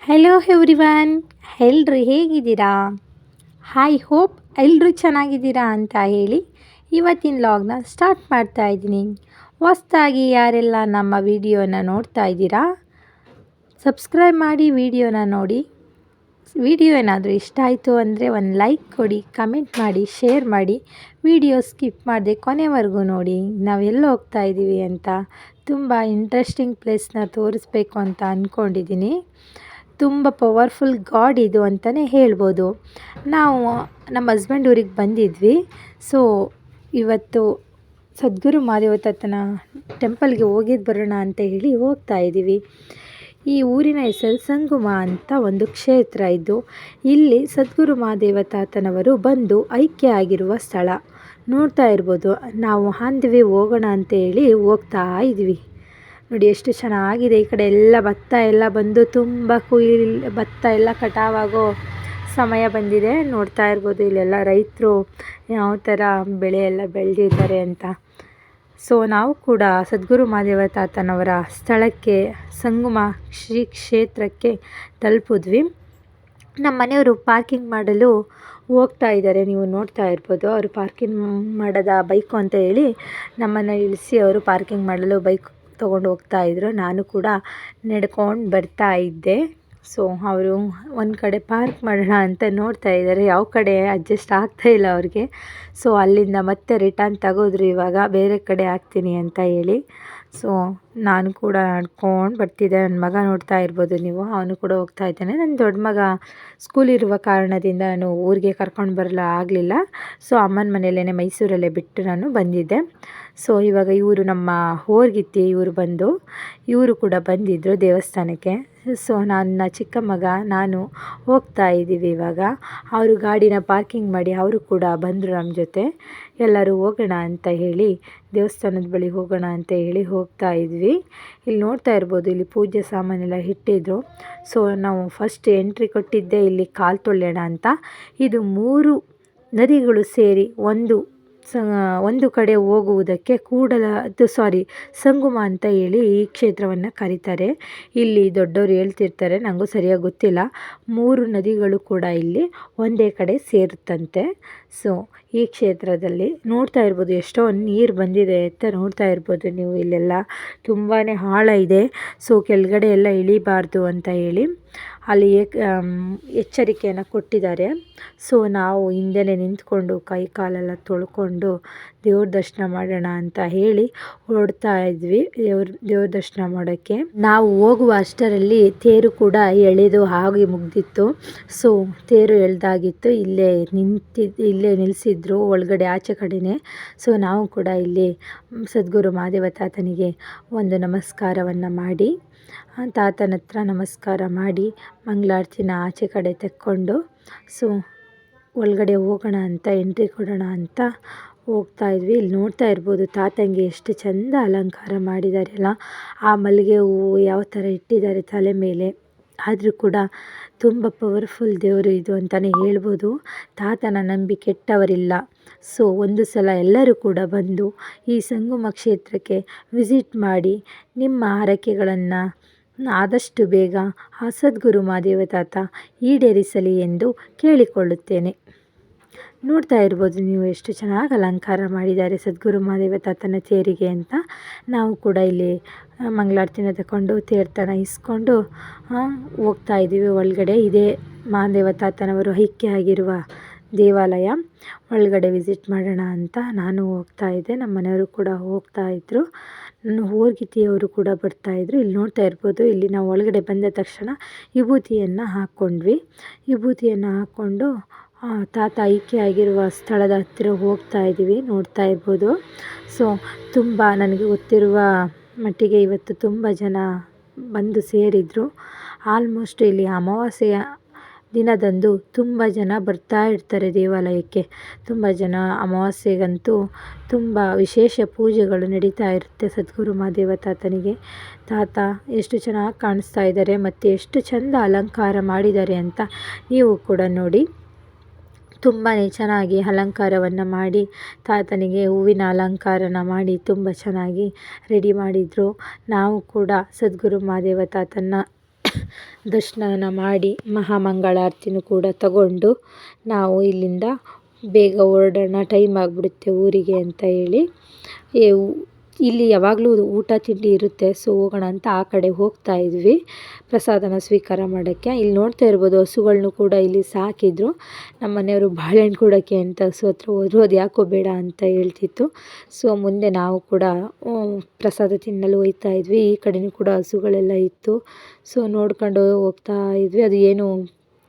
Hello everyone, ಎಲ್ರು ಹೇಗಿದ್ದೀರಾ? I hope ಎಲ್ಲರೂ ಚೆನ್ನಾಗಿದ್ದೀರಾ ಅಂತ ಹೇಳಿ ಇವತ್ತಿನ ಲಾಗ್ನ ಸ್ಟಾರ್ಟ್ ಮಾಡ್ತಾ ಇದ್ದೀನಿ. ಹೊಸ್ದಾಗಿ ಯಾರೆಲ್ಲ ನಮ್ಮ ವಿಡಿಯೋನ ನೋಡ್ತಾ ಇದ್ದೀರಾ, ಸಬ್ಸ್ಕ್ರೈಬ್ ಮಾಡಿ ವಿಡಿಯೋನ ನೋಡಿ. ವಿಡಿಯೋ ಏನಾದರೂ ಇಷ್ಟ ಆಯಿತು ಅಂದರೆ ಒಂದು ಲೈಕ್ ಕೊಡಿ, ಕಮೆಂಟ್ ಮಾಡಿ, ಶೇರ್ ಮಾಡಿ. ವಿಡಿಯೋ ಸ್ಕಿಪ್ ಮಾಡದೆ ಕೊನೆವರೆಗೂ ನೋಡಿ. ನಾವೆಲ್ಲ ಹೋಗ್ತಾ ಇದ್ದೀವಿ ಅಂತ ತುಂಬ ಇಂಟ್ರೆಸ್ಟಿಂಗ್ ಪ್ಲೇಸ್ನ ತೋರಿಸ್ಬೇಕು ಅಂತ ಅಂದ್ಕೊಂಡಿದ್ದೀನಿ. ತುಂಬ ಪವರ್ಫುಲ್ ಗಾಡ್ ಇದು ಅಂತಲೇ ಹೇಳ್ಬೋದು. ನಾವು ನಮ್ಮ ಹಸ್ಬೆಂಡ್ ಊರಿಗೆ ಬಂದಿದ್ವಿ. ಸೊ ಇವತ್ತು ಸದ್ಗುರು ಮಹಾದೇವ ತಾತನ ಟೆಂಪಲ್ಗೆ ಹೋಗಿದ್ದು ಬರೋಣ ಅಂತ ಹೇಳಿ ಹೋಗ್ತಾ ಇದ್ದೀವಿ. ಈ ಊರಿನ ಹೆಸರು ಸಂಗುಮ ಅಂತ ಒಂದು ಕ್ಷೇತ್ರ ಇದ್ದು, ಇಲ್ಲಿ ಸದ್ಗುರು ಮಹಾದೇವ ತಾತನವರು ಬಂದು ಐಕ್ಯ ಆಗಿರುವ ಸ್ಥಳ ನೋಡ್ತಾ ಇರ್ಬೋದು. ನಾವು ಹಾಂದಿವಿ ಹೋಗೋಣ ಅಂತ ಹೇಳಿ ಹೋಗ್ತಾ ಇದ್ವಿ. ನೋಡಿ ಎಷ್ಟು ಚೆನ್ನಾಗಿದೆ. ಈ ಕಡೆ ಎಲ್ಲ ಭತ್ತ ಎಲ್ಲ ಬಂದು ತುಂಬ ಭತ್ತ ಎಲ್ಲ ಕಟಾವಾಗೋ ಸಮಯ ಬಂದಿದೆ. ನೋಡ್ತಾ ಇರ್ಬೋದು ಇಲ್ಲೆಲ್ಲ ರೈತರು ಯಾವ ಥರ ಬೆಳೆ ಎಲ್ಲ ಬೆಳೆದಿದ್ದಾರೆ ಅಂತ. ಸೊ ನಾವು ಕೂಡ ಸದ್ಗುರು ಮಹಾದೇವ ತಾತನವರ ಸ್ಥಳಕ್ಕೆ, ಸಂಗುಮ ಶ್ರೀ ಕ್ಷೇತ್ರಕ್ಕೆ ತಲುಪಿದ್ವಿ. ನಮ್ಮ ಮನೆಯವರು ಪಾರ್ಕಿಂಗ್ ಮಾಡಲು ಹೋಗ್ತಾ ಇದ್ದಾರೆ. ನೀವು ನೋಡ್ತಾ ಇರ್ಬೋದು, ಅವರು ಪಾರ್ಕಿಂಗ್ ಮಾಡೋದ ಬೈಕು ಅಂತ ಹೇಳಿ ನಮ್ಮನ್ನು ಇಳಿಸಿ ಅವರು ಪಾರ್ಕಿಂಗ್ ಮಾಡಲು ಬೈಕ್ ತೊಗೊಂಡು ಹೋಗ್ತಾಯಿದ್ರು. ನಾನು ಕೂಡ ನಡ್ಕೊಂಡು ಬರ್ತಾ ಇದ್ದೆ. ಸೊ ಅವರು ಒಂದು ಕಡೆ ಪಾರ್ಕ್ ಮಾಡೋಣ ಅಂತ ನೋಡ್ತಾ ಇದ್ದಾರೆ. ಯಾವ ಕಡೆ ಅಡ್ಜಸ್ಟ್ ಆಗ್ತಾಯಿಲ್ಲ ಅವ್ರಿಗೆ. ಸೊ ಅಲ್ಲಿಂದ ಮತ್ತೆ ರಿಟರ್ನ್ ತಗೋದ್ರು, ಇವಾಗ ಬೇರೆ ಕಡೆ ಹಾಕ್ತೀನಿ ಅಂತ ಹೇಳಿ. ಸೊ ನಾನು ಕೂಡ ನಡ್ಕೊಂಡು ಬರ್ತಿದ್ದೆ. ನನ್ನ ಮಗ ನೋಡ್ತಾ ಇರ್ಬೋದು ನೀವು, ಅವನು ಕೂಡ ಹೋಗ್ತಾ ಇದ್ದಾನೆ. ನನ್ನ ದೊಡ್ಡ ಮಗ ಸ್ಕೂಲ್ ಇರುವ ಕಾರಣದಿಂದ ನಾನು ಊರಿಗೆ ಕರ್ಕೊಂಡು ಬರಲು ಆಗಲಿಲ್ಲ. ಸೊ ಅಮ್ಮನ ಮನೆಯಲ್ಲೇ ಮೈಸೂರಲ್ಲೇ ಬಿಟ್ಟು ನಾನು ಬಂದಿದ್ದೆ. ಸೊ ಇವಾಗ ಇವರು ನಮ್ಮ ಹೋರ್ಗಿತ್ತಿ ಇವರು ಕೂಡ ಬಂದಿದ್ದರು ದೇವಸ್ಥಾನಕ್ಕೆ. ಸೊ ನನ್ನ ಚಿಕ್ಕ ಮಗ ನಾನು ಹೋಗ್ತಾ ಇದ್ದೀವಿ. ಇವಾಗ ಅವರು ಗಾಡಿನ ಪಾರ್ಕಿಂಗ್ ಮಾಡಿ ಅವರು ಕೂಡ ಬಂದರು ನಮ್ಮ ಜೊತೆ. ಎಲ್ಲರೂ ಹೋಗೋಣ ಅಂತ ಹೇಳಿ, ದೇವಸ್ಥಾನದ ಬಳಿ ಹೋಗೋಣ ಅಂತ ಹೇಳಿ ಹೋಗ್ತಾ ಇದ್ವಿ. ಇಲ್ಲಿ ನೋಡ್ತಾ ಇರ್ಬೋದು, ಇಲ್ಲಿ ಪೂಜೆ ಸಾಮಾನೆಲ್ಲ ಇಟ್ಟಿದ್ರು. ಸೊ ನಾವು ಫಸ್ಟ್ ಎಂಟ್ರಿ ಕೊಟ್ಟಿದ್ದೆ ಇಲ್ಲಿ ಕಾಲು ತೊಳೆಯೋಣ ಅಂತ. ಇದು 3 ನದಿಗಳು ಸೇರಿ ಒಂದು ಕಡೆ ಹೋಗುವುದಕ್ಕೆ ಸಂಗುಮ ಅಂತ ಹೇಳಿ ಈ ಕ್ಷೇತ್ರವನ್ನು ಕರೀತಾರೆ. ಇಲ್ಲಿ ದೊಡ್ಡವರು ಹೇಳ್ತಿರ್ತಾರೆ, ನನಗೂ ಸರಿಯಾಗಿ ಗೊತ್ತಿಲ್ಲ. 3 ನದಿಗಳು ಕೂಡ ಇಲ್ಲಿ ಒಂದೇ ಕಡೆ ಸೇರುತ್ತಂತೆ. ಸೊ ಈ ಕ್ಷೇತ್ರದಲ್ಲಿ ನೋಡ್ತಾ ಇರ್ಬೋದು ಎಷ್ಟೋ ನೀರು ಬಂದಿದೆ ಅಂತ ನೋಡ್ತಾ ಇರ್ಬೋದು ನೀವು. ಇಲ್ಲೆಲ್ಲ ತುಂಬಾ ಆಳ ಇದೆ. ಸೊ ಕೆಳಗಡೆ ಎಲ್ಲ ಇಳಿಬಾರ್ದು ಅಂತ ಹೇಳಿ ಅಲ್ಲಿ ಎಚ್ಚರಿಕೆಯನ್ನು ಕೊಟ್ಟಿದ್ದಾರೆ. ಸೊ ನಾವು ಹಿಂದೆನೇ ನಿಂತ್ಕೊಂಡು ಕೈ ಕಾಲೆಲ್ಲ ತೊಳ್ಕೊಂಡು ದೇವ್ರ ದರ್ಶನ ಮಾಡೋಣ ಅಂತ ಹೇಳಿ ಹೊರಡ್ತಾ ಇದ್ವಿ. ದೇವ್ರ ದರ್ಶನ ಮಾಡೋಕ್ಕೆ ನಾವು ಹೋಗುವ ಅಷ್ಟರಲ್ಲಿ ತೇರು ಕೂಡ ಎಳೆದು ಆಗಿ ಮುಗ್ದಿತ್ತು. ಸೊ ತೇರು ಎಳೆದಾಗಿತ್ತು. ಇಲ್ಲೇ ನಿಲ್ಲಿಸಿದ್ರು ಒಳಗಡೆ ಆಚೆ ಕಡೆನೇ. ಸೊ ನಾವು ಕೂಡ ಇಲ್ಲಿ ಸದ್ಗುರು ಮಹಾದೇವ ತಾತನಿಗೆ ಒಂದು ನಮಸ್ಕಾರವನ್ನು ಮಾಡಿ, ತಾತನ ಹತ್ರ ನಮಸ್ಕಾರ ಮಾಡಿ ಮಂಗಳಾರತಿನ ಆಚೆ ಕಡೆ ತೆಕ್ಕೊಂಡು ಸೊ ಒಳಗಡೆ ಹೋಗೋಣ ಅಂತ, ಎಂಟ್ರಿ ಕೊಡೋಣ ಅಂತ ಹೋಗ್ತಾ ಇದ್ವಿ. ಇಲ್ಲಿ ನೋಡ್ತಾ ಇರ್ಬೋದು ತಾತಂಗೆ ಎಷ್ಟು ಚೆಂದ ಅಲಂಕಾರ ಮಾಡಿದ್ದಾರೆ ಅಲ್ಲ. ಆ ಮಲ್ಲಿಗೆ ಹೂವು ಯಾವ ಥರ ಇಟ್ಟಿದ್ದಾರೆ ತಲೆ ಮೇಲೆ. ಆದರೂ ಕೂಡ ತುಂಬ ಪವರ್ಫುಲ್ ದೇವರು ಇದು ಅಂತಲೇ ಹೇಳ್ಬೋದು. ತಾತನ ನಂಬಿ ಕೆಟ್ಟವರಿಲ್ಲ. ಸೊ ಒಂದು ಸಲ ಎಲ್ಲರೂ ಕೂಡ ಬಂದು ಈ ಸಂಗಮ ಕ್ಷೇತ್ರಕ್ಕೆ ವಿಸಿಟ್ ಮಾಡಿ ನಿಮ್ಮ ಹರಕೆಗಳನ್ನು ಆದಷ್ಟು ಬೇಗ ಆ ಸದ್ಗುರು ಮಹಾದೇವ ತಾತ ಈಡೇರಿಸಲಿ ಎಂದು ಕೇಳಿಕೊಳ್ಳುತ್ತೇನೆ. ನೋಡ್ತಾ ಇರ್ಬೋದು ನೀವು ಎಷ್ಟು ಚೆನ್ನಾಗಿ ಅಲಂಕಾರ ಮಾಡಿದ್ದಾರೆ ಸದ್ಗುರು ಮಹಾದೇವ ತಾತನ ತೇರಿಗೆ ಅಂತ. ನಾವು ಕೂಡ ಇಲ್ಲಿ ಮಂಗಳಾರತಿನ ತಗೊಂಡು ತೀರ್ಥನ ಇಸ್ಕೊಂಡು ಹೋಗ್ತಾ ಇದ್ದೀವಿ ಒಳಗಡೆ. ಇದೇ ಮಹಾದೇವ ತಾತನವರು ಐಕ್ಯ ಆಗಿರುವ ದೇವಾಲಯ. ಒಳಗಡೆ ವಿಸಿಟ್ ಮಾಡೋಣ ಅಂತ ನಾನು ಹೋಗ್ತಾ ಇದ್ದೆ. ನಮ್ಮ ಮನೆಯವರು ಕೂಡ ಹೋಗ್ತಾ ಇದ್ದರು. ನನ್ನ ಹೋರ್ಗಿತಿಯವರು ಕೂಡ ಬರ್ತಾಯಿದ್ರು. ಇಲ್ಲಿ ನೋಡ್ತಾ ಇರ್ಬೋದು, ಇಲ್ಲಿ ನಾವು ಒಳಗಡೆ ಬಂದ ತಕ್ಷಣ ವಿಭೂತಿಯನ್ನು ಹಾಕ್ಕೊಂಡ್ವಿ. ವಿಭೂತಿಯನ್ನು ಹಾಕ್ಕೊಂಡು ತಾತ ಐಕ್ಯ ಆಗಿರುವ ಸ್ಥಳದ ಹತ್ತಿರ ಹೋಗ್ತಾ ಇದ್ದೀವಿ. ನೋಡ್ತಾ ಇರ್ಬೋದು. ಸೊ ತುಂಬ ನನಗೆ ಗೊತ್ತಿರುವ ಮಟ್ಟಿಗೆ ಇವತ್ತು ತುಂಬ ಜನ ಬಂದು ಸೇರಿದರು. ಆಲ್ಮೋಸ್ಟ್ ಇಲ್ಲಿ ಅಮಾವಾಸ್ಯೆಯ ದಿನದಂದು ತುಂಬ ಜನ ಬರ್ತಾ ಇರ್ತಾರೆ ದೇವಾಲಯಕ್ಕೆ. ತುಂಬ ಜನ ಅಮಾವಾಸ್ಯೆಗಂತೂ ತುಂಬ ವಿಶೇಷ ಪೂಜೆಗಳು ನಡೀತಾ ಇರುತ್ತೆ ಸದ್ಗುರು ಮಹಾದೇವ ತಾತನಿಗೆ. ತಾತ ಎಷ್ಟು ಚೆನ್ನಾಗಿ ಕಾಣಿಸ್ತಾ ಇದ್ದಾರೆ ಮತ್ತು ಎಷ್ಟು ಚೆಂದ ಅಲಂಕಾರ ಮಾಡಿದ್ದಾರೆ ಅಂತ ನೀವು ಕೂಡ ನೋಡಿ. ತುಂಬಾ ಚೆನ್ನಾಗಿ ಅಲಂಕಾರವನ್ನು ಮಾಡಿ ತಾತನಿಗೆ ಹೂವಿನ ಅಲಂಕಾರನ ಮಾಡಿ ತುಂಬ ಚೆನ್ನಾಗಿ ರೆಡಿ ಮಾಡಿದರು. ನಾವು ಕೂಡ ಸದ್ಗುರು ಮಹಾದೇವ ತಾತನ ದರ್ಶನ ಮಾಡಿ ಮಹಾಮಂಗಳಾರತಿನೂ ಕೂಡ ತಗೊಂಡು ನಾವು ಇಲ್ಲಿಂದ ಬೇಗ ಹೊರಡೋಣ, ಟೈಮ್ ಆಗಿಬಿಡುತ್ತೆ ಊರಿಗೆ ಅಂತ ಹೇಳಿ ಇಲ್ಲಿ ಯಾವಾಗಲೂ ಊಟ ತಿಂಡಿ ಇರುತ್ತೆ. ಸೊ ಹೋಗೋಣ ಅಂತ ಆ ಕಡೆ ಹೋಗ್ತಾ ಇದ್ವಿ ಪ್ರಸಾದನ ಸ್ವೀಕಾರ ಮಾಡೋಕ್ಕೆ. ಇಲ್ಲಿ ನೋಡ್ತಾ ಇರ್ಬೋದು ಹಸುಗಳನ್ನೂ ಕೂಡ ಇಲ್ಲಿ ಸಾಕಿದ್ರು. ನಮ್ಮ ಮನೆಯವರು ಬಾಳೆಹಣ್ಣು ಕೊಡೋಕ್ಕೆ ಅಂತ ಹಸು ಹತ್ರ ಹೋದ್ರು, ಅದು ಯಾಕೋ ಬೇಡ ಅಂತ ಹೇಳ್ತಿತ್ತು. ಸೊ ಮುಂದೆ ನಾವು ಕೂಡ ಪ್ರಸಾದ ತಿನ್ನಲು ಹೋಗ್ತಾ ಇದ್ವಿ. ಈ ಕಡೆಯೂ ಕೂಡ ಹಸುಗಳೆಲ್ಲ ಇತ್ತು. ಸೊ ನೋಡ್ಕೊಂಡು ಹೋಗ್ತಾ ಇದ್ವಿ. ಅದು ಏನು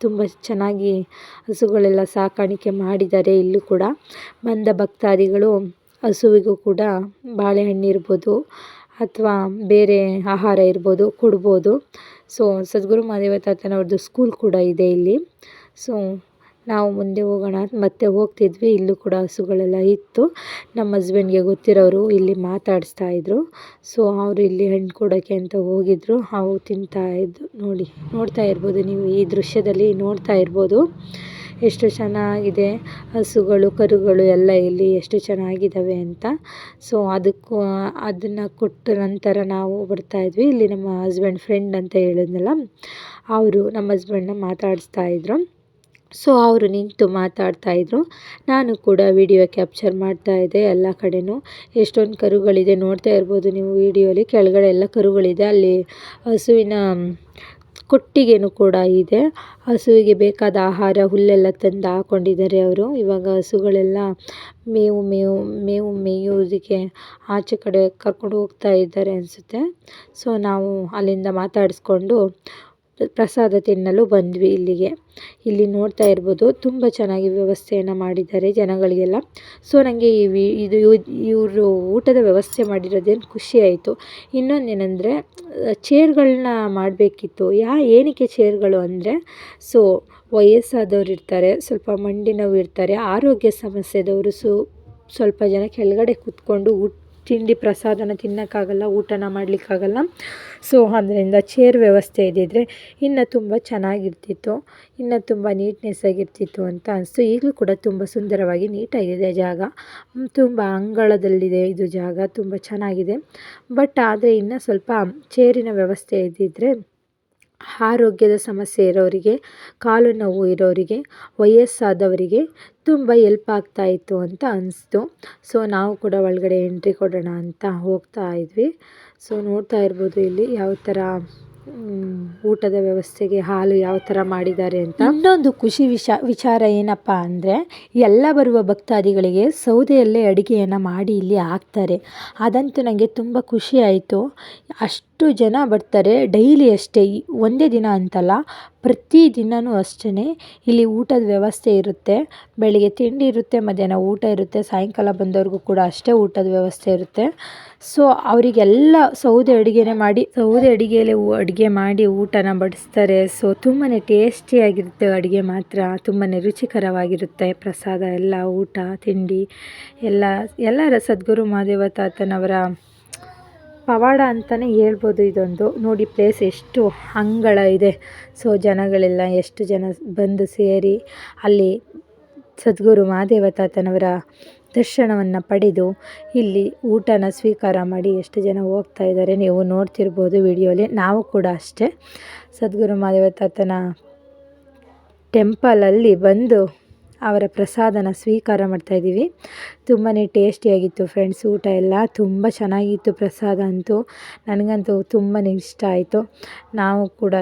ತುಂಬ ಚೆನ್ನಾಗಿ ಹಸುಗಳೆಲ್ಲ ಸಾಕಾಣಿಕೆ ಮಾಡಿದ್ದಾರೆ. ಇಲ್ಲೂ ಕೂಡ ಬಂದ ಭಕ್ತಾದಿಗಳು ಹಸುವಿಗೂ ಕೂಡ ಬಾಳೆಹಣ್ಣು ಇರ್ಬೋದು ಅಥವಾ ಬೇರೆ ಆಹಾರ ಇರ್ಬೋದು ಕೊಡ್ಬೋದು. ಸೊ ಸದ್ಗುರು ಮಹಾದೇವ ತಾತನವ್ರದ್ದು ಸ್ಕೂಲ್ ಕೂಡ ಇದೆ ಇಲ್ಲಿ. ಸೊ ನಾವು ಮುಂದೆ ಹೋಗೋಣ ಮತ್ತೆ ಹೋಗ್ತಿದ್ವಿ. ಇಲ್ಲೂ ಕೂಡ ಹಸುಗಳೆಲ್ಲ ಇತ್ತು. ನಮ್ಮ ಹಸ್ಬೆಂಡ್ಗೆ ಗೊತ್ತಿರೋರು ಇಲ್ಲಿ ಮಾತಾಡಿಸ್ತಾ ಇದ್ರು. ಸೊ ಅವರು ಇಲ್ಲಿ ಹಣ್ಣು ಕೊಡೋಕ್ಕೆ ಅಂತ ಹೋಗಿದ್ರು. ಅವು ತಿಂತಾ ಇದ್ದು ನೋಡ್ತಾ ಇರ್ಬೋದು ನೀವು ಈ ದೃಶ್ಯದಲ್ಲಿ ನೋಡ್ತಾ ಇರ್ಬೋದು ಎಷ್ಟು ಚೆನ್ನಾಗಿದೆ. ಹಸುಗಳು ಕರುಗಳು ಎಲ್ಲ ಇಲ್ಲಿ ಎಷ್ಟು ಚೆನ್ನಾಗಿದ್ದಾವೆ ಅಂತ. ಸೊ ಅದನ್ನು ಕೊಟ್ಟ ನಂತರ ನಾವು ಬರ್ತಾಯಿದ್ವಿ. ಇಲ್ಲಿ ನಮ್ಮ ಹಸ್ಬೆಂಡ್ ಫ್ರೆಂಡ್ ಅಂತ ಹೇಳಿದ್ನಲ್ಲ, ಅವರು ನಮ್ಮ ಹಸ್ಬೆಂಡ್ನ ಮಾತಾಡಿಸ್ತಾ ಇದ್ರು. ಸೊ ಅವರು ನಿಂತು ಮಾತಾಡ್ತಾಯಿದ್ರು. ನಾನು ಕೂಡ ವಿಡಿಯೋ ಕ್ಯಾಪ್ಚರ್ ಮಾಡ್ತಾಯಿದ್ದೆ. ಎಲ್ಲ ಕಡೆಯೂ ಎಷ್ಟೊಂದು ಕರುಗಳಿದೆ ನೋಡ್ತಾ ಇರ್ಬೋದು ನೀವು ವಿಡಿಯೋಲಿ. ಕೆಳಗಡೆ ಎಲ್ಲ ಕರುಗಳಿದೆ. ಅಲ್ಲಿ ಹಸುವಿನ ಕೊಟ್ಟಿಗೆನೂ ಕೂಡ ಇದೆ. ಹಸುವಿಗೆ ಬೇಕಾದ ಆಹಾರ ಹುಲ್ಲೆಲ್ಲ ತಂದು ಹಾಕ್ಕೊಂಡಿದ್ದಾರೆ ಅವರು. ಇವಾಗ ಹಸುಗಳೆಲ್ಲ ಮೇವು ಮೇಯೋದಕ್ಕೆ ಆಚೆ ಕಡೆ ಕರ್ಕೊಂಡು ಹೋಗ್ತಾ ಇದ್ದಾರೆ ಅನಿಸುತ್ತೆ. ಸೊ ನಾವು ಅಲ್ಲಿಂದ ಮಾತಾಡಿಸ್ಕೊಂಡು ಪ್ರಸಾದ ತಿನ್ನಲು ಬಂದ್ವಿ ಇಲ್ಲಿಗೆ. ಇಲ್ಲಿ ನೋಡ್ತಾ ಇರ್ಬೋದು ತುಂಬ ಚೆನ್ನಾಗಿ ವ್ಯವಸ್ಥೆಯನ್ನು ಮಾಡಿದ್ದಾರೆ ಜನಗಳಿಗೆಲ್ಲ. ಸೊ ನನಗೆ ಇವರು ಊಟದ ವ್ಯವಸ್ಥೆ ಮಾಡಿರೋದೇನು ಖುಷಿ ಆಯಿತು. ಇನ್ನೊಂದೇನೆಂದರೆ ಚೇರ್ಗಳನ್ನ ಮಾಡಬೇಕಿತ್ತು. ಏನಕ್ಕೆ ಚೇರ್ಗಳು ಅಂದರೆ, ಸೊ ವಯಸ್ಸಾದವ್ರು ಇರ್ತಾರೆ, ಸ್ವಲ್ಪ ಮಂಡಿ ನೋವು ಇರ್ತಾರೆ, ಆರೋಗ್ಯ ಸಮಸ್ಯೆದವರು ಸ್ವಲ್ಪ ಜನ ಕೆಳಗಡೆ ಕೂತ್ಕೊಂಡು ತಿಂಡಿ ಪ್ರಸಾದನ ತಿನ್ನೋಕ್ಕಾಗಲ್ಲ, ಊಟನ ಮಾಡಲಿಕ್ಕಾಗಲ್ಲ. ಸೊ ಅದರಿಂದ ಚೇರ್ ವ್ಯವಸ್ಥೆ ಇದ್ದಿದ್ದರೆ ಇನ್ನೂ ತುಂಬ ಚೆನ್ನಾಗಿರ್ತಿತ್ತು, ಇನ್ನೂ ತುಂಬ ನೀಟ್ನೆಸ್ ಆಗಿರ್ತಿತ್ತು ಅಂತ ಅನಿಸ್ತು. ಈಗಲೂ ಕೂಡ ತುಂಬ ಸುಂದರವಾಗಿ ನೀಟಾಗಿದೆ ಜಾಗ. ತುಂಬ ಅಂಗಳದಲ್ಲಿದೆ ಇದು ಜಾಗ, ತುಂಬ ಚೆನ್ನಾಗಿದೆ. ಬಟ್ ಆದರೆ ಇನ್ನೂ ಸ್ವಲ್ಪ ಚೇರಿನ ವ್ಯವಸ್ಥೆ ಇದ್ದಿದ್ದರೆ ಆರೋಗ್ಯದ ಸಮಸ್ಯೆ ಇರೋರಿಗೆ, ಕಾಲು ನೋವು ಇರೋರಿಗೆ, ವಯಸ್ಸಾದವರಿಗೆ ತುಂಬ ಹೆಲ್ಪ್ ಆಗ್ತಾಯಿತ್ತು ಅಂತ ಅನಿಸ್ತು. ಸೊ ನಾವು ಕೂಡ ಒಳಗಡೆ ಎಂಟ್ರಿ ಕೊಡೋಣ ಅಂತ ಹೋಗ್ತಾ ಇದ್ವಿ. ಸೊ ನೋಡ್ತಾ ಇರ್ಬೋದು ಇಲ್ಲಿ ಯಾವ ಥರ ಊಟದ ವ್ಯವಸ್ಥೆಗೆ ಹಾಲು ಯಾವ ಥರ ಮಾಡಿದ್ದಾರೆ ಅಂತ. ಇನ್ನೊಂದು ಖುಷಿ ವಿಚಾರ ಏನಪ್ಪ ಅಂದರೆ, ಎಲ್ಲ ಬರುವ ಭಕ್ತಾದಿಗಳಿಗೆ ಸೌದೆಯಲ್ಲೇ ಅಡುಗೆಯನ್ನು ಮಾಡಿ ಇಲ್ಲಿ ಹಾಕ್ತಾರೆ. ಅದಂತೂ ನನಗೆ ತುಂಬ ಖುಷಿ ಆಯಿತು. ಅಷ್ಟು ಜನ ಬರ್ತಾರೆ ಡೈಲಿ ಅಷ್ಟೇ, ಒಂದೇ ದಿನ ಅಂತಲ್ಲ, ಪ್ರತಿ ದಿನವೂ ಅಷ್ಟೇ ಇಲ್ಲಿ ಊಟದ ವ್ಯವಸ್ಥೆ ಇರುತ್ತೆ. ಬೆಳಿಗ್ಗೆ ತಿಂಡಿ ಇರುತ್ತೆ, ಮಧ್ಯಾಹ್ನ ಊಟ ಇರುತ್ತೆ, ಸಾಯಂಕಾಲ ಬಂದವ್ರಿಗೂ ಕೂಡ ಅಷ್ಟೇ ಊಟದ ವ್ಯವಸ್ಥೆ ಇರುತ್ತೆ. ಸೊ ಅವರಿಗೆಲ್ಲ ಸೌದೆ ಅಡುಗೆಯಲ್ಲೇ ಅಡುಗೆ ಮಾಡಿ ಊಟನ ಬಡಿಸ್ತಾರೆ. ಸೊ ತುಂಬಾ ಟೇಸ್ಟಿಯಾಗಿರುತ್ತೆ ಅಡುಗೆ ಮಾತ್ರ, ತುಂಬಾ ರುಚಿಕರವಾಗಿರುತ್ತೆ. ಪ್ರಸಾದ ಎಲ್ಲ ಊಟ ತಿಂಡಿ ಎಲ್ಲರ ಸದ್ಗುರು ಮಹಾದೇವ ತಾತನವರ ಪವಾಡ ಅಂತಲೇ ಹೇಳ್ಬೋದು ಇದೊಂದು. ನೋಡಿ ಪ್ಲೇಸ್ ಎಷ್ಟು ಅಂಗಳ ಇದೆ. ಸೊ ಜನಗಳೆಲ್ಲ ಎಷ್ಟು ಜನ ಬಂದು ಸೇರಿ ಅಲ್ಲಿ ಸದ್ಗುರು ಮಹಾದೇವ ತಾತನವರ ದರ್ಶನವನ್ನು ಪಡೆದು ಇಲ್ಲಿ ಊಟನ ಸ್ವೀಕಾರ ಮಾಡಿ ಎಷ್ಟು ಜನ ಹೋಗ್ತಾ ಇದ್ದಾರೆ ನೀವು ನೋಡ್ತಿರ್ಬೋದು ವಿಡಿಯೋಲಿ. ನಾವು ಕೂಡ ಅಷ್ಟೇ ಸದ್ಗುರು ಮಹಾದೇವ ತಾತನ ಟೆಂಪಲಲ್ಲಿ ಬಂದು ಅವರ ಪ್ರಸಾದನ ಸ್ವೀಕಾರ ಮಾಡ್ತಾಯಿದ್ದೀವಿ. ತುಂಬಾ ಟೇಸ್ಟಿಯಾಗಿತ್ತು ಫ್ರೆಂಡ್ಸ್. ಊಟ ಎಲ್ಲ ತುಂಬ ಚೆನ್ನಾಗಿತ್ತು. ಪ್ರಸಾದ ಅಂತೂ ನನಗಂತೂ ತುಂಬಾ ಇಷ್ಟ ಆಯಿತು. ನಾವು ಕೂಡ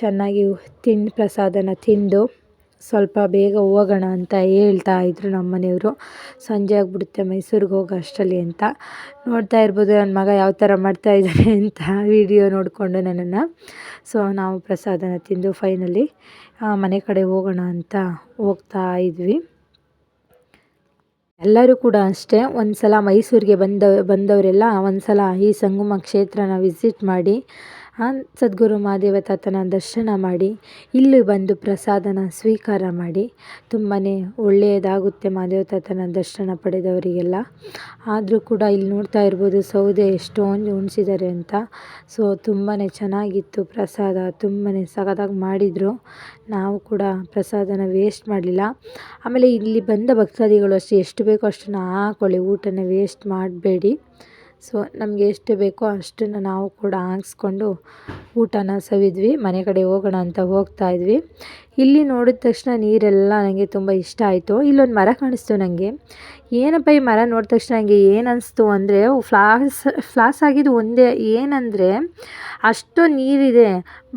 ಚೆನ್ನಾಗಿ ಪ್ರಸಾದನ ತಿಂದು ಸ್ವಲ್ಪ ಬೇಗ ಹೋಗೋಣ ಅಂತ ಹೇಳ್ತಾ ಇದ್ರು ನಮ್ಮ ಮನೆಯವರು. ಸಂಜೆ ಆಗಿಬಿಡುತ್ತೆ ಮೈಸೂರಿಗೆ ಹೋಗೋ ಅಷ್ಟರಲ್ಲಿ ಅಂತ. ನೋಡ್ತಾ ಇರ್ಬೋದು ನನ್ನ ಮಗ ಯಾವ ಥರ ಮಾಡ್ತಾಯಿದ್ದಾನೆ ಅಂತ ವಿಡಿಯೋ ನೋಡಿಕೊಂಡು ನನ್ನನ್ನು. ಸೊ ನಾವು ಪ್ರಸಾದನ ತಿಂದು ಫೈನಲಿ ಮನೆ ಕಡೆ ಹೋಗೋಣ ಅಂತ ಹೋಗ್ತಾ ಇದ್ವಿ. ಎಲ್ಲರೂ ಕೂಡ ಅಷ್ಟೇ ಒಂದು ಸಲ ಮೈಸೂರಿಗೆ ಬಂದವರೆಲ್ಲ ಒಂದು ಸಲ ಈ ಸಂಗಮ ಕ್ಷೇತ್ರನ ವಿಸಿಟ್ ಮಾಡಿ ಸದ್ಗುರು ಮಹಾದೇವ ತಾತನ ದರ್ಶನ ಮಾಡಿ ಇಲ್ಲಿ ಬಂದು ಪ್ರಸಾದನ ಸ್ವೀಕಾರ ಮಾಡಿ. ತುಂಬಾ ಒಳ್ಳೆಯದಾಗುತ್ತೆ ಮಹಾದೇವ ತಾತನ ದರ್ಶನ ಪಡೆದವರಿಗೆಲ್ಲ. ಆದರೂ ಕೂಡ ಇಲ್ಲಿ ನೋಡ್ತಾ ಇರ್ಬೋದು ಸೌದೆ ಎಷ್ಟೊಂದು ಉಣಿಸಿದ್ದಾರೆ ಅಂತ. ಸೊ ತುಂಬಾ ಚೆನ್ನಾಗಿತ್ತು ಪ್ರಸಾದ, ತುಂಬಾ ಸಖತ್ತಾಗಿ ಮಾಡಿದರು. ನಾವು ಕೂಡ ಪ್ರಸಾದನ ವೇಸ್ಟ್ ಮಾಡಲಿಲ್ಲ. ಆಮೇಲೆ ಇಲ್ಲಿ ಬಂದ ಭಕ್ತಾದಿಗಳು ಅಷ್ಟೇ ಎಷ್ಟು ಬೇಕೋ ಅಷ್ಟನ್ನು ಹಾಕ್ಕೊಳ್ಳಿ, ಊಟನ ವೇಸ್ಟ್ ಮಾಡಬೇಡಿ. ಸೊ ನಮಗೆ ಎಷ್ಟು ಬೇಕೋ ಅಷ್ಟನ್ನು ನಾವು ಕೂಡ ಹಾಕ್ಸ್ಕೊಂಡು ಊಟನ ಸವಿದ್ವಿ. ಮನೆ ಕಡೆ ಹೋಗೋಣ ಅಂತ ಹೋಗ್ತಾಯಿದ್ವಿ. ಇಲ್ಲಿ ನೋಡಿದ ತಕ್ಷಣ ನೀರೆಲ್ಲ ನನಗೆ ತುಂಬ ಇಷ್ಟ ಆಯಿತು. ಇಲ್ಲೊಂದು ಮರ ಕಾಣಿಸ್ತು ನನಗೆ. ಏನಪ್ಪ ಈ ಮರ ನೋಡಿದ ತಕ್ಷಣ ನನಗೆ ಏನು ಅನಿಸ್ತು ಅಂದರೆ ಫ್ಲಾಸ್ ಆಗಿದ್ದು ಒಂದೇ, ಏನಂದರೆ ಅಷ್ಟೊಂದು ನೀರಿದೆ,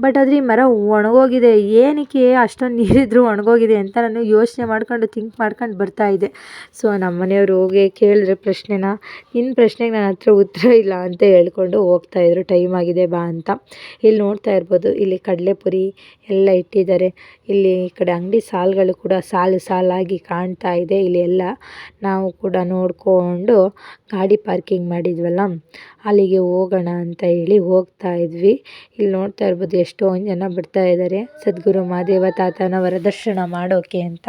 ಬಟ್ ಆದರೆ ಈ ಮರ ಒಣಗೋಗಿದೆ. ಏನಕ್ಕೆ ಅಷ್ಟೊಂದು ನೀರಿದ್ರೂ ಒಣಗೋಗಿದೆ ಅಂತ ನಾನು ಯೋಚನೆ ಮಾಡ್ಕೊಂಡು ಥಿಂಕ್ ಮಾಡ್ಕೊಂಡು ಬರ್ತಾಯಿದ್ದೆ. ಸೊ ನಮ್ಮ ಮನೆಯವರು ಹೋಗಿ ಕೇಳಿದ್ರೆ ಪ್ರಶ್ನೆನ, ನಿನ್ನ ಪ್ರಶ್ನೆಗೆ ನನ್ನ ಹತ್ರ ಉತ್ತರ ಇಲ್ಲ ಅಂತ ಹೇಳ್ಕೊಂಡು ಹೋಗ್ತಾಯಿದ್ರು. ಟೈಮ್ ಆಗಿದೆ ಬಾ ಅಂತ. ಇಲ್ಲಿ ನೋಡ್ತಾ ಇರ್ಬೋದು, ಇಲ್ಲಿ ಕಡಲೆಪುರಿ ಎಲ್ಲ ಇಟ್ಟಿದ್ದಾರೆ. ಇಲ್ಲಿ ಈ ಕಡೆ ಅಂಗಡಿ ಸಾಲುಗಳು ಕೂಡ ಸಾಲಾಗಿ ಕಾಣ್ತಾ ಇದೆ. ಇಲ್ಲಿ ಎಲ್ಲ ನಾವು ಕೂಡ ನೋಡಿಕೊಂಡು ಗಾಡಿ ಪಾರ್ಕಿಂಗ್ ಮಾಡಿದ್ವಲ್ಲ ಅಲ್ಲಿಗೆ ಹೋಗೋಣ ಅಂತ ಹೇಳಿ ಹೋಗ್ತಾ ಇದ್ವಿ. ಇಲ್ಲಿ ನೋಡ್ತಾ ಇರ್ಬೋದು ಎಷ್ಟೊಂದು ಜನ ಬರ್ತಾ ಇದ್ದಾರೆ ಸದ್ಗುರು ಮಹಾದೇವ ತಾತನವರ ದರ್ಶನ ಮಾಡೋಕ್ಕೆ ಅಂತ.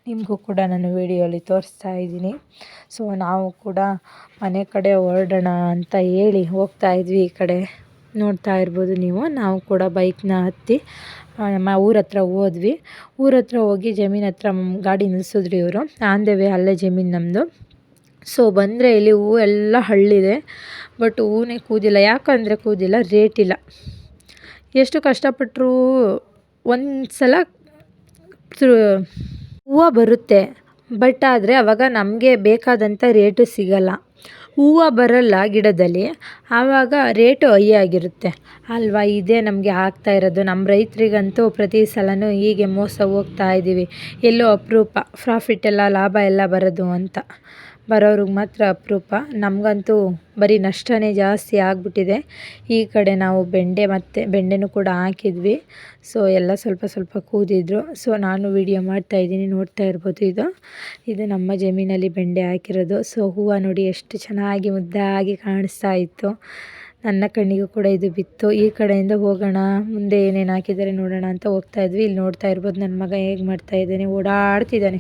ನಿಮಗೂ ಕೂಡ ನಾನು ವಿಡಿಯೋಲಿ ತೋರಿಸ್ತಾ ಇದ್ದೀನಿ. ಸೊ ನಾವು ಕೂಡ ಮನೆ ಕಡೆ ಹೊರಡೋಣ ಅಂತ ಹೇಳಿ ಹೋಗ್ತಾ ಇದ್ವಿ. ಈ ಕಡೆ ನೋಡ್ತಾ ಇರ್ಬೋದು ನೀವು, ನಾವು ಕೂಡ ಬೈಕ್ನ ಹತ್ತಿ ಊರ ಹತ್ರ ಹೋದ್ವಿ. ಊರ ಹತ್ರ ಹೋಗಿ ಜಮೀನ್ ಹತ್ರ ಗಾಡಿ ನಿಲ್ಲಿಸಿದ್ರು ಇವರು. ಆನ್ ದ ವೇ ಅಲ್ಲೇ ಜಮೀನು ನಮ್ಮದು. ಸೊ ಬಂದರೆ ಇಲ್ಲಿ ಹೂವು ಎಲ್ಲ ಹಳ್ಳಿದೆ, ಬಟ್ ಹೂವೇ ಕೂದಿಲ್ಲ. ಯಾಕಂದರೆ ಕೂದಿಲ್ಲ, ರೇಟ್ ಇಲ್ಲ. ಎಷ್ಟು ಕಷ್ಟಪಟ್ಟರು ಒಂದು ಸಲ ಹೂವು ಬರುತ್ತೆ, ಬಟ್ ಆದರೆ ಆವಾಗ ನಮಗೆ ಬೇಕಾದಂಥ ರೇಟು ಸಿಗಲ್ಲ. ಹೂವು ಬರಲ್ಲ ಗಿಡದಲ್ಲಿ, ಆವಾಗ ರೇಟು ಹೈ ಆಗಿರುತ್ತೆ ಅಲ್ವಾ. ಇದೇ ನಮಗೆ ಆಗ್ತಾ ಇರೋದು. ನಮ್ಮ ರೈತರಿಗಂತೂ ಪ್ರತಿ ಸಲವೂ ಹೀಗೆ ಮೋಸ ಹೋಗ್ತಾ ಇದ್ದೀವಿ. ಎಲ್ಲೋ ಅಪರೂಪ ಪ್ರಾಫಿಟ್ ಎಲ್ಲ ಲಾಭ ಎಲ್ಲ ಬರೋದು ಅಂತ, ಬರೋರಿಗೆ ಮಾತ್ರ ಅಪರೂಪ. ನಮಗಂತೂ ಬರೀ ನಷ್ಟನೇ ಜಾಸ್ತಿ ಆಗಿಬಿಟ್ಟಿದೆ. ಈ ಕಡೆ ನಾವು ಬೆಂಡೆನೂ ಕೂಡ ಹಾಕಿದ್ವಿ. ಸೊ ಎಲ್ಲ ಸ್ವಲ್ಪ ಕೂದಿದ್ರು. ಸೊ ನಾನು ವಿಡಿಯೋ ಮಾಡ್ತಾಯಿದ್ದೀನಿ, ನೋಡ್ತಾ ಇರ್ಬೋದು. ಇದು ನಮ್ಮ ಜಮೀನಲ್ಲಿ ಬೆಂಡೆ ಹಾಕಿರೋದು. ಸೊ ಹೂವು ನೋಡಿ ಎಷ್ಟು ಚೆನ್ನಾಗಿ ಮುದ್ದಾಗಿ ಕಾಣಿಸ್ತಾ ಇತ್ತು. ನನ್ನ ಕಣ್ಣಿಗೂ ಕೂಡ ಇದು ಬಿತ್ತು. ಈ ಕಡೆಯಿಂದ ಹೋಗೋಣ, ಮುಂದೆ ಏನೇನು ಹಾಕಿದ್ದಾರೆ ನೋಡೋಣ ಅಂತ ಹೋಗ್ತಾ ಇದ್ವಿ. ಇಲ್ಲಿ ನೋಡ್ತಾ ಇರ್ಬೋದು ನನ್ನ ಮಗ ಹೇಗೆ ಮಾಡ್ತಾಯಿದ್ದಾನೆ, ಓಡಾಡ್ತಿದ್ದಾನೆ.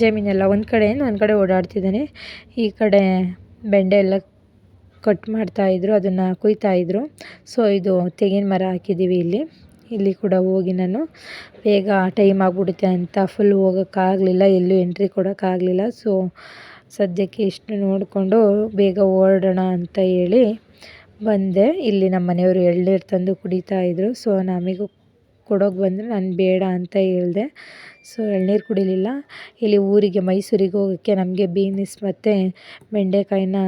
ಜಮೀನೆಲ್ಲ ಒಂದು ಕಡೆಯಿಂದ ಒಂದು ಕಡೆ ಓಡಾಡ್ತಿದ್ದಾನೆ. ಈ ಕಡೆ ಬೆಂಡೆ ಎಲ್ಲ ಕಟ್ ಮಾಡ್ತಾಯಿದ್ರು, ಅದನ್ನು ಕುಯ್ತಾಯಿದ್ರು. ಸೊ ಇದು ತೆಂಗಿನ ಮರ ಹಾಕಿದ್ದೀವಿ ಇಲ್ಲಿ ಕೂಡ ಹೋಗಿ ನಾನು ಬೇಗ ಟೈಮ್ ಆಗಿಬಿಡುತ್ತೆ ಅಂತ ಫುಲ್ ಹೋಗೋಕ್ಕಾಗಲಿಲ್ಲ, ಎಲ್ಲೂ ಎಂಟ್ರಿ ಕೊಡೋಕ್ಕಾಗಲಿಲ್ಲ. ಸೊ ಸದ್ಯಕ್ಕೆ ಇಷ್ಟು ನೋಡಿಕೊಂಡು ಬೇಗ ಹೊರಡೋಣ ಅಂತ ಹೇಳಿ ಬಂದೆ. ಇಲ್ಲಿ ನಮ್ಮ ಮನೆಯವರು ಎಳ್ನೀರು ತಂದು ಕುಡಿತಾಯಿದ್ರು. ಸೊ ನಮಗೂ ಕೊಡೋಕೆ ಬಂದರೆ ನಾನು ಬೇಡ ಅಂತ ಹೇಳಿದೆ. ಸೊ ಎಳ್ನೀರು ಕುಡಿಲಿಲ್ಲ. ಇಲ್ಲಿ ಊರಿಗೆ ಮೈಸೂರಿಗೆ ಹೋಗೋಕ್ಕೆ ನಮಗೆ ಬೀನ್ಸ್ ಮತ್ತು ಬೆಂಡೆಕಾಯಿನ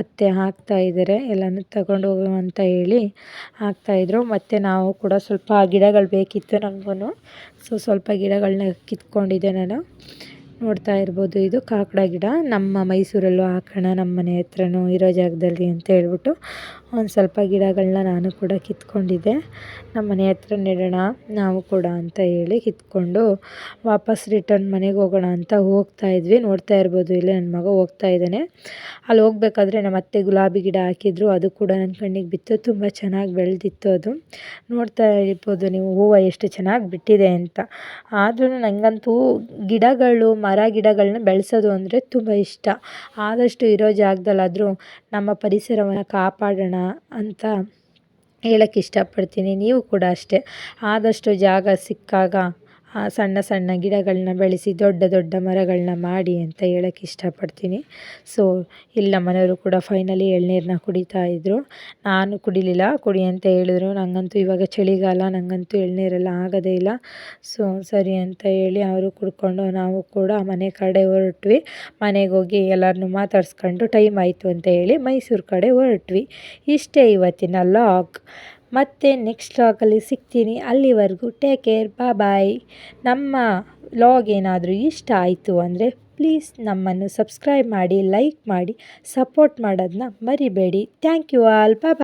ಅತ್ತೆ ಹಾಕ್ತಾಯಿದ್ದಾರೆ. ಎಲ್ಲನೂ ತಗೊಂಡು ಹೋಗೋ ಅಂತ ಹೇಳಿ ಹಾಕ್ತಾಯಿದ್ರು. ಮತ್ತು ನಾವು ಕೂಡ ಸ್ವಲ್ಪ ಗಿಡಗಳು ಬೇಕಿತ್ತು ನನಗೂ. ಸೊ ಸ್ವಲ್ಪ ಗಿಡಗಳನ್ನ ಕಿತ್ಕೊಂಡಿದ್ದೆ ನಾನು. ನೋಡ್ತಾ ಇರ್ಬೋದು, ಇದು ಕಾಕಡ ಗಿಡ. ನಮ್ಮ ಮೈಸೂರಲ್ಲೂ ಹಾಕೋಣ, ನಮ್ಮ ಮನೆ ಹತ್ರನೂ ಇರೋ ಜಾಗದಲ್ಲಿ ಅಂತ ಹೇಳ್ಬಿಟ್ಟು ಒಂದು ಸ್ವಲ್ಪ ಗಿಡಗಳನ್ನ ನಾನು ಕೂಡ ಕಿತ್ಕೊಂಡಿದ್ದೆ. ನಮ್ಮ ಮನೆ ಹತ್ರ ನೆಡೋಣ ನಾವು ಕೂಡ ಅಂತ ಹೇಳಿ ಕಿತ್ಕೊಂಡು ವಾಪಸ್ ರಿಟರ್ನ್ ಮನೆಗೆ ಹೋಗೋಣ ಅಂತ ಹೋಗ್ತಾಯಿದ್ವಿ. ನೋಡ್ತಾ ಇರ್ಬೋದು, ಇಲ್ಲಿ ನನ್ನ ಮಗ ಹೋಗ್ತಾ ಇದ್ದಾನೆ. ಅಲ್ಲಿ ಹೋಗ್ಬೇಕಾದ್ರೆ ನಮ್ಮ ಅತ್ತೆ ಗುಲಾಬಿ ಗಿಡ ಹಾಕಿದ್ರು, ಅದು ಕೂಡ ನನ್ನ ಕಣ್ಣಿಗೆ ಬಿತ್ತು. ತುಂಬ ಚೆನ್ನಾಗಿ ಬೆಳೆದಿತ್ತು ಅದು. ನೋಡ್ತಾ ಇರ್ಬೋದು ನೀವು ಹೂವು ಎಷ್ಟು ಚೆನ್ನಾಗಿ ಬಿಟ್ಟಿದೆ ಅಂತ. ಆದ್ರೂ ನನಗಂತೂ ಮರ ಗಿಡಗಳನ್ನ ಬೆಳೆಸೋದು ಅಂದರೆ ತುಂಬ ಇಷ್ಟ. ಆದಷ್ಟು ಇರೋ ಜಾಗದಲ್ಲಾದರೂ ನಮ್ಮ ಪರಿಸರವನ್ನು ಕಾಪಾಡೋಣ ಅಂತ ಹೇಳೋಕ್ಕೆ ಇಷ್ಟಪಡ್ತೀನಿ. ನೀವು ಕೂಡ ಅಷ್ಟೇ, ಆದಷ್ಟು ಜಾಗ ಸಿಕ್ಕಾಗ ಸಣ್ಣ ಗಿಡಗಳನ್ನ ಬೆಳೆಸಿ ದೊಡ್ಡ ಮರಗಳನ್ನ ಮಾಡಿ ಅಂತ ಹೇಳೋಕ್ಕೆ ಇಷ್ಟಪಡ್ತೀನಿ. ಸೊ ಇಲ್ಲಿ ನಮ್ಮ ಮನೆಯವರು ಕೂಡ ಫೈನಲಿ ಎಳ್ನೀರನ್ನ ಕುಡಿತಾಯಿದ್ರು. ನಾನು ಕುಡಿಲಿಲ್ಲ, ಕುಡಿ ಅಂತ ಹೇಳಿದ್ರು. ನನಗಂತೂ ಇವಾಗ ಚಳಿಗಾಲ, ನನಗಂತೂ ಎಳ್ನೀರೆಲ್ಲ ಆಗೋದೇ ಇಲ್ಲ. ಸೊ ಸರಿ ಅಂತ ಹೇಳಿ ಅವರು ಕುಡ್ಕೊಂಡು ನಾವು ಕೂಡ ಮನೆ ಕಡೆ ಹೊರಟ್ವಿ. ಮನೆಗೆ ಹೋಗಿ ಎಲ್ಲರನ್ನೂ ಮಾತಾಡ್ಸ್ಕೊಂಡು ಟೈಮ್ ಆಯಿತು ಅಂತ ಹೇಳಿ ಮೈಸೂರು ಕಡೆ ಹೊರಟ್ವಿ. ಇಷ್ಟೇ ಇವತ್ತಿನ ಲಾಗ್. ಮತ್ತು ನೆಕ್ಸ್ಟ್ ಲಾಗಲ್ಲಿ ಸಿಗ್ತೀನಿ. ಅಲ್ಲಿವರೆಗೂ ಟೇಕ್ ಕೇರ್, ಬಾಯ್. ನಮ್ಮ ಲಾಗ್ ಏನಾದರೂ ಇಷ್ಟ ಆಯಿತು ಅಂದರೆ ಪ್ಲೀಸ್ ನಮ್ಮನ್ನು ಸಬ್ಸ್ಕ್ರೈಬ್ ಮಾಡಿ, ಲೈಕ್ ಮಾಡಿ, ಸಪೋರ್ಟ್ ಮಾಡೋದನ್ನ ಮರಿಬೇಡಿ. Thank you all. ಬಾಯ್.